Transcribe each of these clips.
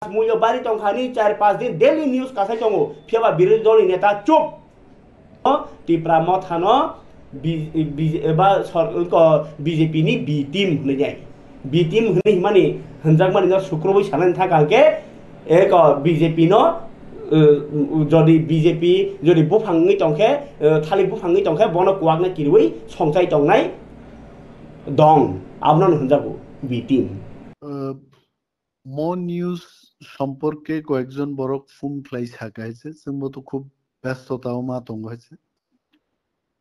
मुयो बारी तंखानी 4-5 दिन daily news कासाय दङो फियाबा बिरोधी दलनि नेता चुप टिप्रा मथानो बीजेपी नि बी टीम होननाय बी टीम होननाय माने होनजाक माने शुक्रबार सानानै थाखांके एक बीजेपी नो जदि बीजेपी जदि बुफाङै तंखे थालिर बुफाङै तंखे बनो कुवाकना किरुइ संसाय तंनाय दं आपनानो होनजागो बी टीम मो নিউজ সম্পর্কে কয়েকজন বড় ফোন ক্লাই থাকাইছে जोंबोथ' খুব ব্যস্ততাও মা দং হয়েছে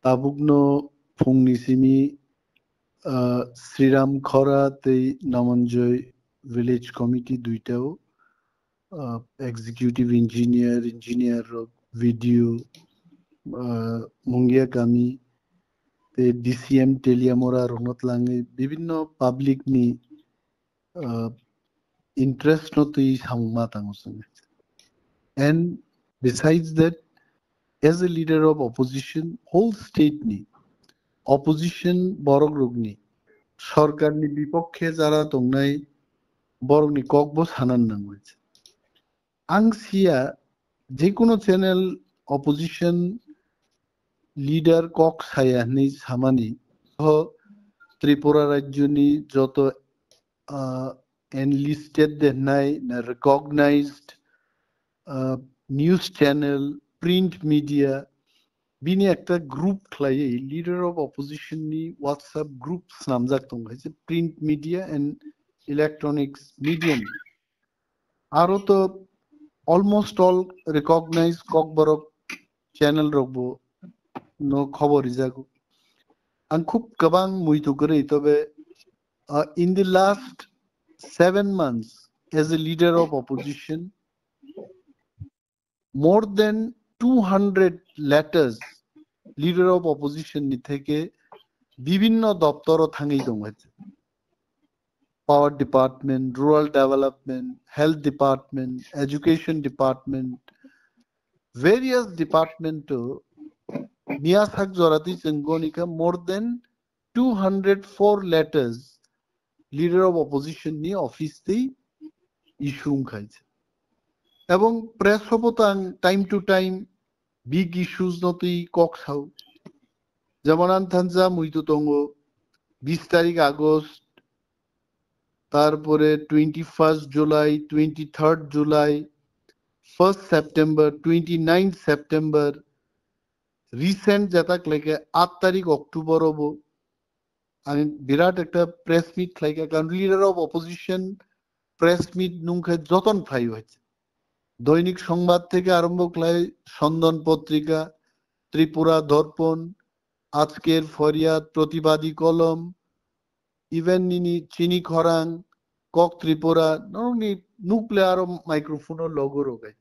তাবুকনো ফুংনিসিমি শ্রীরাম খরা তেই নামঞ্জয় ভিলেজ কমিটি দুইটাও এক্সিকিউটিভ ইঞ্জিনিয়ার ভিডিও মুঙ্গিয়া কামি তে ডিসিএম টেলিয়ামোরা রঙতলাঙে বিভিন্ন পাবলিক নি interest not to and besides that as a leader of opposition whole state ni opposition borok rogni Sarkar ni বিপক্ষে যারা তংনাই borok ni kokbo sanan nang hoyছে angsia যে কোনো channel opposition leader kok saya ni samani Tripura রাজ্য ni joto enlisted the recognized news channel print media bini ekta group khlai leader of opposition ni whatsapp groups namjak tong hoyse print media and electronics media aro to almost all recognized kokborok channel rogbo no khobor ijago an khub kabang muito kore tobe in the last 7 months as a leader of opposition more than 200 letters leader of opposition ni theke bibhinno doptoro thangei dong hoyche power department rural development health department education department various department to niya thak jorati chengonika more than 204 letters leader of opposition ni office tei issue খাইছে এবং press হপতাং time to time big issues নতি কক খাও যেমন আনথানজা মুইতো তঙ্গ 20 তারিখ August তারপরে 21 July 23 July 1 September 29 September recent যেটাক লাগে 8 তারিখ অক্টোবর হবো আমি বিরাট একটা প্রেস মিট লাগে কারণ leader of opposition press meet নুনখে যতন ফ্লাই হয়েছে দৈনিক সংবাদ থেকে আরম্ভ করে সন্দন পত্রিকা ত্রিপুরা দর্পণ আজকের ফরিয়াদ প্রতিবাদী কলম ইভেন নিনি চিনি খরাং কক ত্রিপুরা নরনি নুকলে আরো মাইক্রোফোন লগো রগাই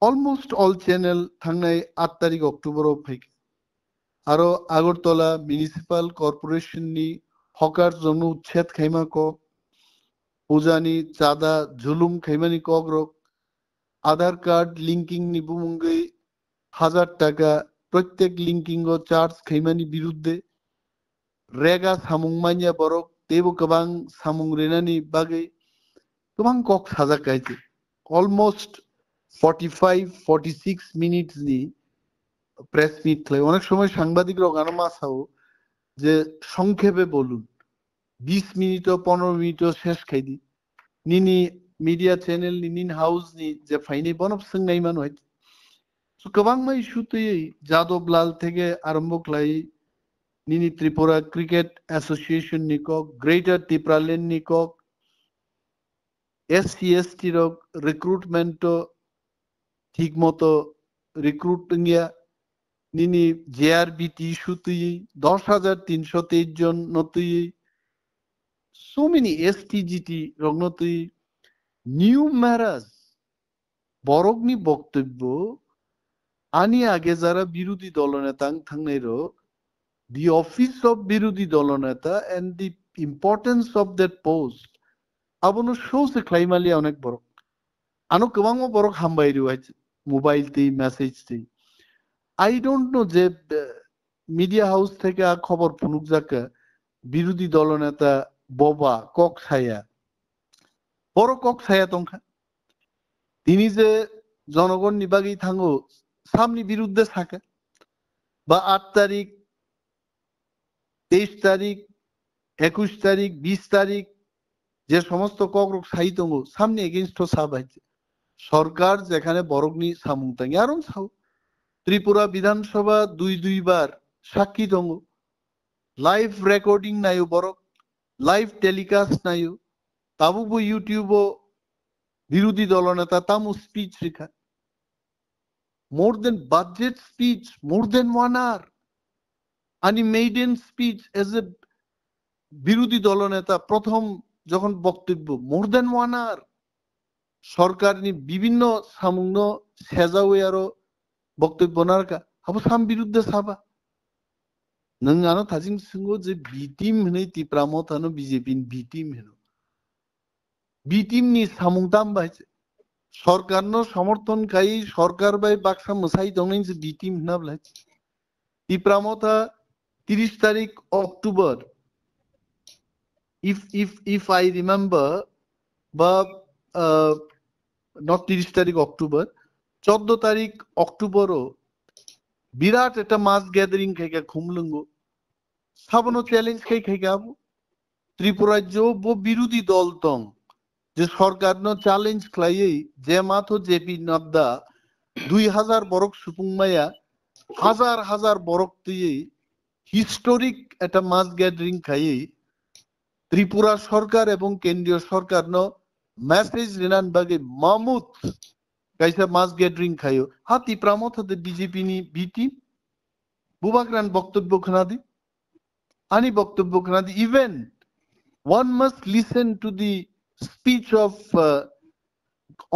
অলমোস্ট অল চ্যানেল থাংনাই 8 তারিখ অক্টোবর ফাইকে আরো আগরতলা মিউনিসিপাল কর্পোরেশন নি হকার জন্য উচ্ছেদ খাইমা কক পূজানি চাঁদা জুলুম খাইমানি কক রক আধার কার্ড লিঙ্কিং নি বুমুঙ্গই 1000 টাকা প্রত্যেক লিঙ্কিং ও চার্জ খাইমানি বিরুদ্ধে রেগা সামুংমানিয়া বরক তেবো কবাং সামুং রেনানি বাগে কবাং কক সাজা কাইছে অলমোস্ট 45-46 মিনিটস নি প্রেস মিট খাই অনেক সময় সাংবাদিকরা গানমাসাও যে সংক্ষেপে বলুন 20 মিনিট ও 15 মিনিট শেষ খাই দি নিনি মিডিয়া চ্যানেল নিন হাউস নি যে ফাইনি বনব সঙ্গাই মান হয় তো কবাং মাই শুতে যাদব লাল থেকে আরম্ভ খাই নিনি ত্রিপুরা ক্রিকেট অ্যাসোসিয়েশন নিকক গ্রেটার টিপ্রালেন নিকক SC/ST রক রিক্রুটমেন্ট ঠিক মতো রিক্রুটিংয়া নিনি JRBT শুতে 10,323 জন নতুই so many STGT রগ্নতুই নিউমেরাস বরগ্নি বক্তব্য আনি আগে যারা বিরোধী দলনেতা থাংনাইরো the office of বিরোধী দলনেতা and the importance of that post আবনো শোসে ক্লাইমালি অনেক বড় আনো কবাং বড় হামবাই রয়েছে মোবাইল তে মেসেজ তে আই ডোন্ট নো যে মিডিয়া হাউস থেকে খবর ফুনুক যাকা বিরোধী দলনেতা ববা কক ছায়া বড় কক ছায়া তংখা তিনি যে জনগণ নিবাগী থাঙ্গো সামনি বিরুদ্ধে থাকে বা 8 তারিখ 23 তারিখ 21 তারিখ 20 তারিখ যে সমস্ত ককরক সাহিত্যঙ্গ সামনে এগেইনস্ট সাবাইছে সরকার যেখানে বরগনি সামুংতাঙ্গি আরন সাউ ত্রিপুরা বিধানসভা দুইবার সাক্ষী দঙ্গ লাইভ রেকর্ডিং নাইও বরক লাইভ টেলিকাস্ট নাইও তাবুবো ইউটিউবও বিরোধী দলনেতা তামু speech Rekha more than budget speech more than 1 hour ani maiden speech as a বিরোধী দলনেতা প্রথম যখন বক্তব্য more than 1 hour সরকারনি বিভিন্ন সামুংন সেজাওয়ে আরো বক্তব্য নারকা হাবো সাম বিরুদ্ধে সাবা নং আনো থাজিং সিংগো যে বি টিম হনে টিপ্রা মথানো বিজেপি বি টিম হেনো বি টিম নি সামুংতাম বাইছে সরকারনো সমর্থন খাই সরকার বাই বাক্সা মসাই দংনাই যে বি টিম হনা বলাইছে টিপ্রা মথা 30 তারিখ অক্টোবর if I remember বা not 30 তারিখ অক্টোবর 14 তারিখ অক্টোবরও বিরাট একটা মাস গ্যাদারিং খাইকা খুমলুঙ্গ সাবনো চ্যালেঞ্জ খাইকা আবু ত্রিপুরাজ্য বো বিরোধী দল তং যে সরকারনো চ্যালেঞ্জ খাইয়ে যে মাথো জেপি নাদ্দা 2000 বরক সুপুংমায়া হাজার হাজার বরক দিয়ে হিস্টোরিক একটা মাস গ্যাদারিং খাইয়ে ত্রিপুরা সরকার এবং কেন্দ্রীয় সরকার ন মেসেজ রিনান বাগে মামুত কাইসা মাস গ্যাদারিং খাইও হাতি প্রামত হতে বিজেপি নি বিটি বুবাকরান বক্তব্য খানাদি আনি বক্তব্য খানাদি even one must listen to the speech of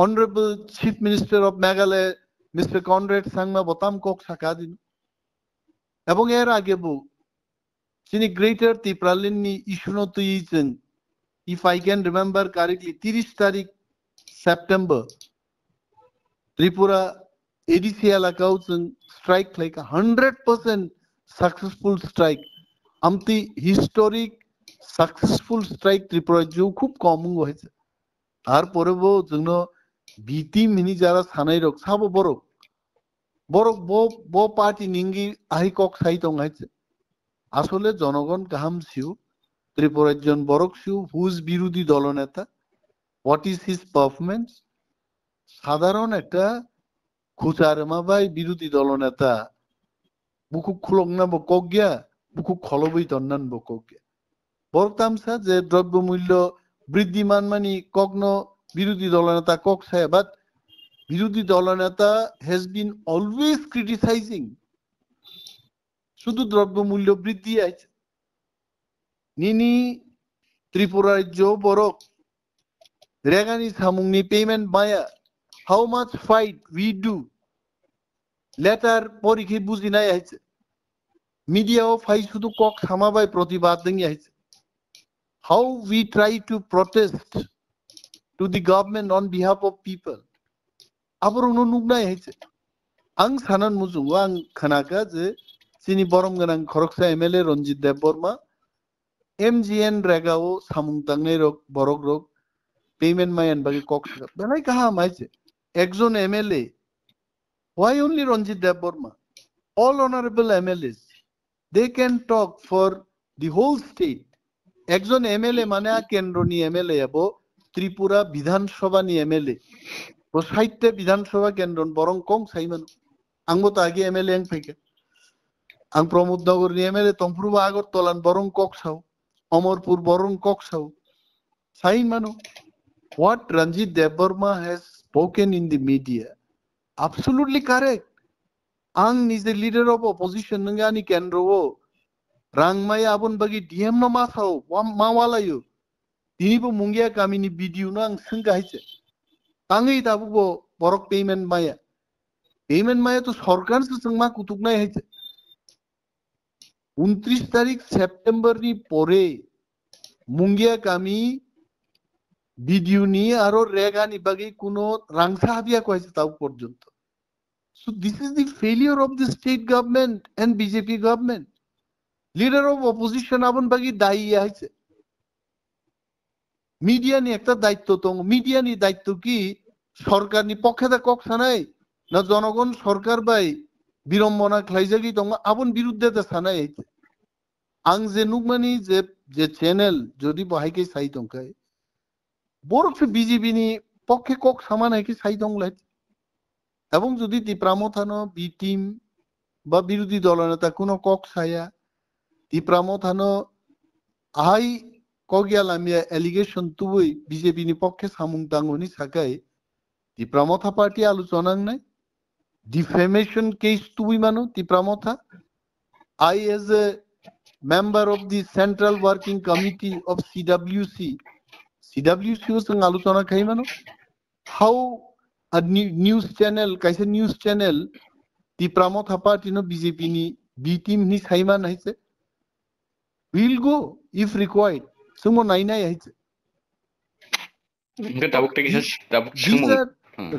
honorable chief minister of Meghalaya Mr. Conrad Sangma Botam Kok Sakadin এবং এর আগে বউ Chini greater Tipralini Ishunotu Yichen, if I can remember correctly, 30 Tarik September, Tripura ADC Alakausen strike like 100% successful strike. Amti historic successful strike Tripura Ju খুব কম হয়েছে তারপরে বো জন্য বিটি মিনি যারা সানাইরক সাবো বরক বরক বো পার্টি নিঙ্গি আহি কক সাইতং আছে আসলে জনগণ কাহাম সিউ ত্রিপুরার জন বরক সিউ হুজ বিরোধী দলনেতা হোয়াট ইজ হিজ পারফরমেন্স সাধারণ একটা খুচারমা বাই বিরোধী দলনেতা বুকু খুলংনা বকগিয়া বুকু খলবই তন্নান বকগিয়া বরক তামসা যে দ্রব্যমূল্য বৃদ্ধিমান মানি কগ্ন বিরোধী দলনেতা কক সাহেব বাট বিরোধী দলনেতা হ্যাজ বিন অলওয়েজ ক্রিটিসাইজিং শুধু দ্রব্যমূল্য বৃদ্ধি আছে নিনি ত্রিপুরার জো বরক রেগানি সামুংনি পেমেন্ট মায়া how much fight we do later পরীক্ষা বুঝি নাই আছে মিডিয়াও ফাই শুধু কক সামাবাই প্রতিবাদ দিন আছে how we try to protest to the government on behalf of people আবার নুকনাই আছে আং সানান মুজুং আং খানাকা যে Chini Boromganang Khoroksa MLA Ronjit Deborma MGN Regao Samungtangnirok Borogrok Payment Mayan Bagi Koksa. Then I kaha maiche. Exon MLA. Why only Ronjit Deborma? All honorable MLAs. They can talk for the whole state. Exon MLA Mana Kendroni MLA abo Tripura Bidhan Shobha ni MLA. O Saite Bidhan Shobha Kendron Borong Kong Simon. Angmota agi MLA ang fake. Ang Pramodnagar ni MLA Tongpurba Agartalan Borong Koksaw, Amarpur Borong Koksaw. Sain Mano, what Ranjit Deborma has spoken in the media, absolutely correct. Ang is the leader of opposition Nangani Kendro. Rangmaya Abun Bagi DM no Masao, Mawalayo. Tinipo Mungia Kamini Bidu Nang Singaiche. Tangi Tabubo Borok Payment Maya. Payment Maya to Sorkha Sangma Kutuknai Heche. 29 তারিখ সেপ্টেম্বরনি পরে মুঙ্গিয়া কামি video নিয়ে আরো রেগানি বাকি কোনো রাংসা হাবিয়া কয়েছে তাও পর্যন্ত so this is the failure of the state government and BJP government leader of opposition আপন বাকি দায়ী আছে মিডিয়া নি একটা দায়িত্ব তং মিডিয়া নি দায়িত্ব কি সরকার নি পক্ষে দা কক সানাই না জনগণ সরকার বাই বিড়ম্বনা খাইজাগি দং আবন বিরুদ্ধে দা সানাই আং যে নুকমানি যে চ্যানেল যদি বহাইকে সাই দংখাই বরফে বিজেপি নি পক্ষে কক সামান হাইকে সাই দংলাই এবং যদি টিপ্রা মথানো বি টিম বা বিরোধী দলনেতা কোনো কক সায়া টিপ্রা মথানো আহাই কগিয়া লামিয়া এলিগেশন তুই বিজেপি নি পক্ষে সামুং দাঙ্গনি সাকাই টিপ্রা মথা পার্টি আলোচনা নাই ডিফেমেশন কেস তুই মানো টিপ্রা মথা I as a member of the Central Working Committee of CWC was আলোচনা খাই মানো how a news channel kaise news channel Tipra Motha party নো বিজেপি নি বি টিম নি সাইমান হাইছে will go if required sumo nainai haise these are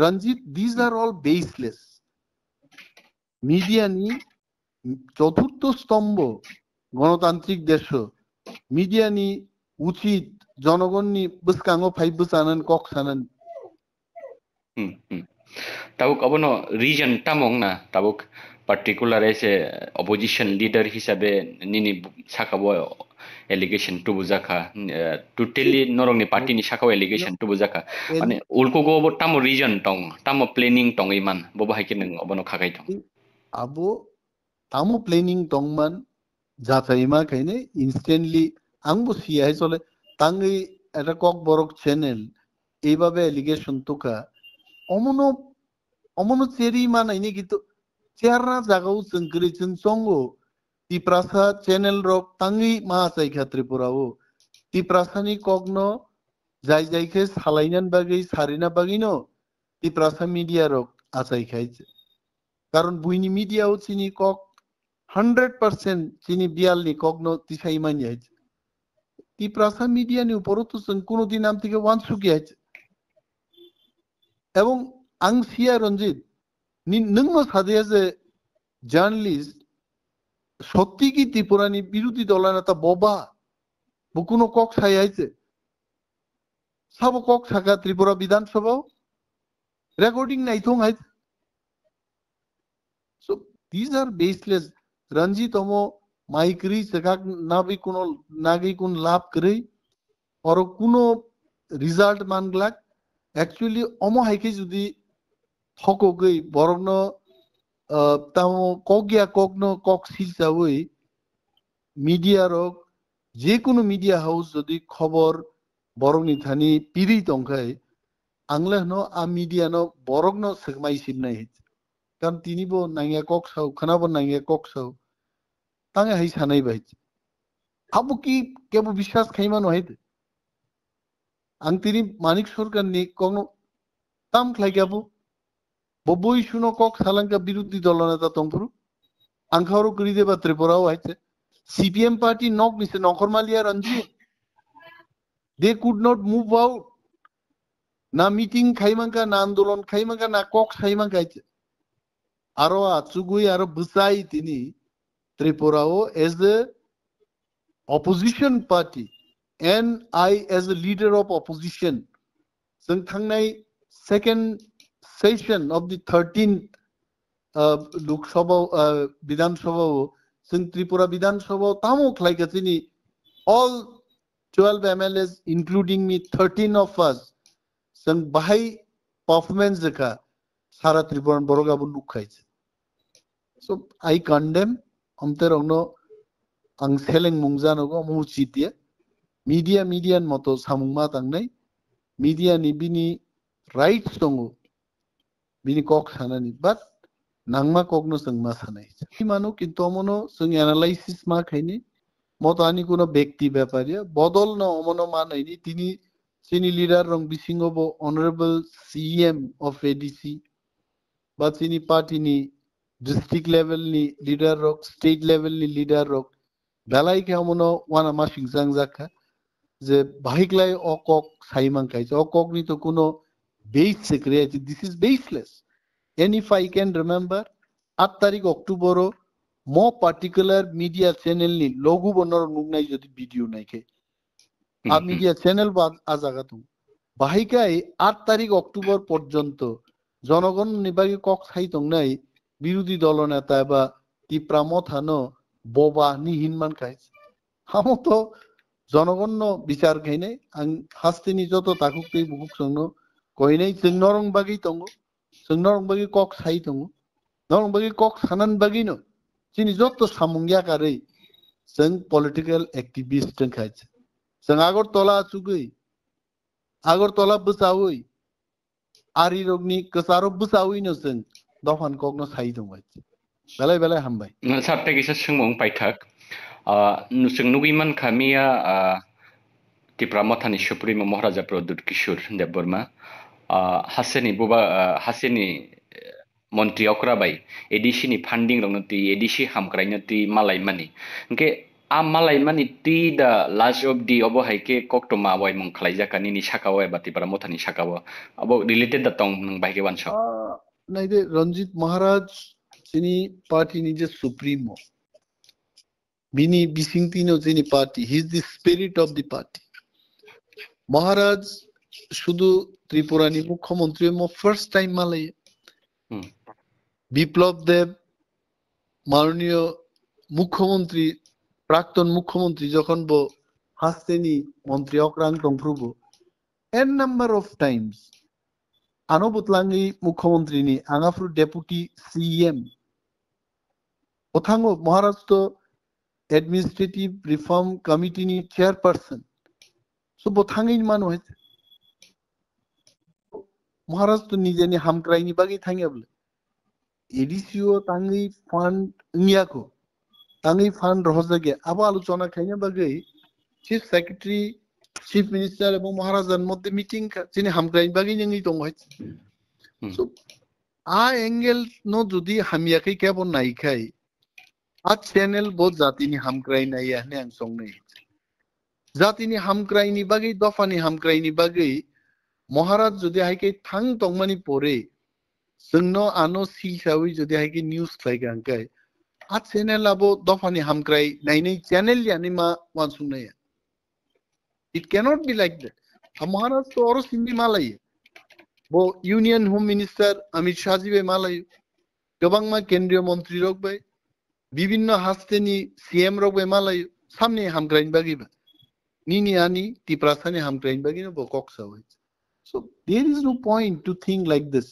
Ranjit these are all baseless media ni চতুর্থ স্তম্ভ গণতান্ত্রিক দেশ মিডিয়া নি উচিত জনগণ নি বসকাঙ্গো ফাইব সানান কক সানান tabuk abono region tamong na tabuk particular ese opposition leader hisabe nini sakabo allegation to bujaka totally norong ni party ni sakabo allegation to bujaka mane ulko go bo tamo region tong tamo planning tong iman bo bahai ken abono khagai tong abo tamo planning tongman যাচাইমা খাইনে instantly আংবো সিয়াই চলে তাঙ্গি এটা cock বরক channel এইভাবে allegation তোকা অমনো অমনো cherry মানাইনি কিন্তু চেয়ারনা জাগাও চংকরি চংসঙ্গো Tiprasa channel rock তাঙ্গি মাহাচাই ত্রিপুরাও টিপ্রাসানি কগ্ন যাই যাইকে সালাইনান বাগै Sarina বাগিনো Tiprasa media rock আচাই খাইছে কারণ বুইনি মিডিয়াও চিনি কক 100% চিনি বিয়াল নি কগ্ন তিসাই মানি আছে টিপ্রাসা মিডিয়া নি উপর তো কোনদিন নাম থেকে ওয়ান সুকি আছে এবং আং সিয়া রঞ্জিত নংনো সাদিয়া যে জার্নালিস্ট সত্যি কি ত্রিপুরানি বিরোধী দলনেতা ববা কোনো কক সাই আইছে সব কক থাকা ত্রিপুরা বিধানসভাও রেকর্ডিং নাই থং আইছে সো দিস আর বেসলেস রঞ্জিত অমো মাইকরি সেকাক নাবি কোনো নাগি কোন লাভ করে আর কোনো রিজাল্ট মানগলাক অ্যাকচুয়ালি অমো হাইকে যদি থকো গই বরগ্ন তামো কগিয়া কগ্ন কক সিলসাওই মিডিয়া রক যে কোনো মিডিয়া হাউস যদি খবর বরংনি থানি পিরি তংখাই আংলে ন আ মিডিয়া ন বরগ্ন সেকমাই সিবনাই কারণ তিনি বো নাইয়া কক সাও খানাবো নাইয়া কক সাও তাঙ্গে হাই সানাই বাইছে আবু কি কেবো বিশ্বাস খাইমানো হাইতে আং তিনি মানিক সরকার নি কোনো তাম খাইগাবো ববই শুনো কক সালাঙ্কা বিরোধী দলনেতা তংপুরু আংখারও করি দেবা ত্রিপুরাও হাইছে সিপিএম পার্টি নক নিছে নকরমালিয়া রঞ্জিত they could not move out na meeting খাইমাঙ্কা না আন্দোলন খাইমাঙ্কা না কক খাইমাঙ্কা আইছে আরো আচুগুই আরো বুসাই তিনি ত্রিপুরাও as a opposition party and I as a leader of opposition जों थांनाय second session of the 13th Lok Sabha विधानसभा जों त्रिपुरा विधानसभा तामो खालायगासिनो all 12 MLAs including me 13 of us जों बाहाय परफॉर्मेंस देखा सारा Tripura बरगाबो नुखाइছে so I condemn amterongno ang seleng mungjanoko muchitia media moto samungma tangnai media ni bini rights tongo bini kok sanani but nangma kokno sangma sanai manu kintu mono sung analysis ma khaini মতানি কোনো ব্যক্তি ব্যাপারে বদল না অমন মানাইনি তিনি চিনি leader রং বিসিং of honourable CM of ADC বা চিনি পার্টি নি ডিস্ট্রিক্ট লেভেল নি লিডার রক স্টেট লেভেল নি লিডার রক বেলাই কে অমন ওয়ানা মাসিং জাং জাখা যে বাহিকলাই অকক সাইমাং খাইছে অকক নি তো কোনো base secretary this is baseless and if I can remember 8 তারিখ অক্টোবর মো পার্টিকুলার মিডিয়া চ্যানেল নি লঘু বনর নুকনাই যদি ভিডিও নাই কে মিডিয়া চ্যানেল বা আজাগা তো বাহিকাই 8 তারিখ অক্টোবর পর্যন্ত জনগণ নিবাগী কক সাই তংনাই বিরোধী দলনেতা বা টিপ্রা মথানো ববা নি হিনমান খাইছে হামো তো জনগণ বিচার খাইনাই আং হাস্তেনি যত তাকুক তৈ বুকুক সঙ্গ কইনাই जों নরং বাগি তঙ্গ जों নরং বাগি কক সাই তঙ্গ নরং বাগি কক সানান বাগিনো চিনি যত সামুংয়া কারে जों পলিটিক্যাল অ্যাক্টিভিস্ট जों খাইছে जों আগরতলা চুগৈ আগরতলা বসাওই आरि रगनि कसारो बुसावैनो जों दफान कगनो साइ दंबाय बेलाय बेलाय हामबाय सारते किसा सोंमों पाइथाक जों नुगैमान खामिया टिप्रा मथानि सुप्रिमो महाराजा प्रद्युत किशोर देबबर्मा हासेनि बुबा हासेनि मन्त्रि अक्राबाय एडिसिनि फान्डिं रंनति एडिसि हामक्राइनति मालाय मानि ओंके आ मालाय मानि ति दा लास्ट ऑफ दी अबो हाइके कक्टमा वाय मुं खलाइजाकानि नि साकावा बा टिप्रा मथानि साकावा अबो रिलेटेड दा तंग नों बाइके वानस नाइदे रंजित महाराज जिनि पार्टीनि जे सुप्रीमो बिनि बिसिंतिनो जिनि party he is the spirit of the party Maharaj शुधु त्रिपुरानि मुख्यमंत्री मो फर्स्ट टाइम मालाय বিপ্লব দেব মাননীয় মুখ্যমন্ত্রী প্রাক্তন মুখ্যমন্ত্রী যখন বো হাস্তেনি মন্ত্রী অক্রাং তংফ্রুবো এন নাম্বার অফ টাইমস আনবতলাঙ্গি মুখ্যমন্ত্রীনি আঙাফ্রু ডেপুটি সিএম ওথাঙ্গো মহারাষ্ট্র অ্যাডমিনিস্ট্রেটিভ রিফর্ম কমিটিনি চেয়ারপারসন সো বোথাঙ্গিন মান হয়েছে মহারাষ্ট্র নিজেনি হামক্রাইনি বাগি থাঙ্গে বলে एडिसिओ तांगै फान्ड इंगियाको तांगै फान्ड रहजगे आबो आलोचना खाइना बागै चीफ सेक्रेटरी चीफ मिनिस्टार एबं महाराजान मध्य मीटिंग जिनि हामग्राइन बागै नंगै दं सो आ एंगल नो जुदि हामियाखै केबो नायखाय आ चैनल बहुत जातिनि हामग्राइन नाया ने आं संनै जातिनि हामग्राइनि बागै दफानि हामग्राइनि बागै महाराज जुदि हाइकै थां तंमानि परे जोंनो आनो सिलसावै जुदि हाइके न्यूज खाइगांखाय आ चैनल आबो दफानि हामग्राइ नायनै चैनल यानि मा वानसुंनाया it cannot be like that ah Maharaj तो और सिंबी मालाय वो union home minister Amit Shah ji बे मालाय गोबां मा केंद्रीय मंत्री रक बाय विभिन्न हास्तेनि सीएम रक बे मालाय सामने हामग्राइन बागिबा निनि आनि टिप्रासानि हामग्राइन बागिनो बकक सावै so there is no point to think like this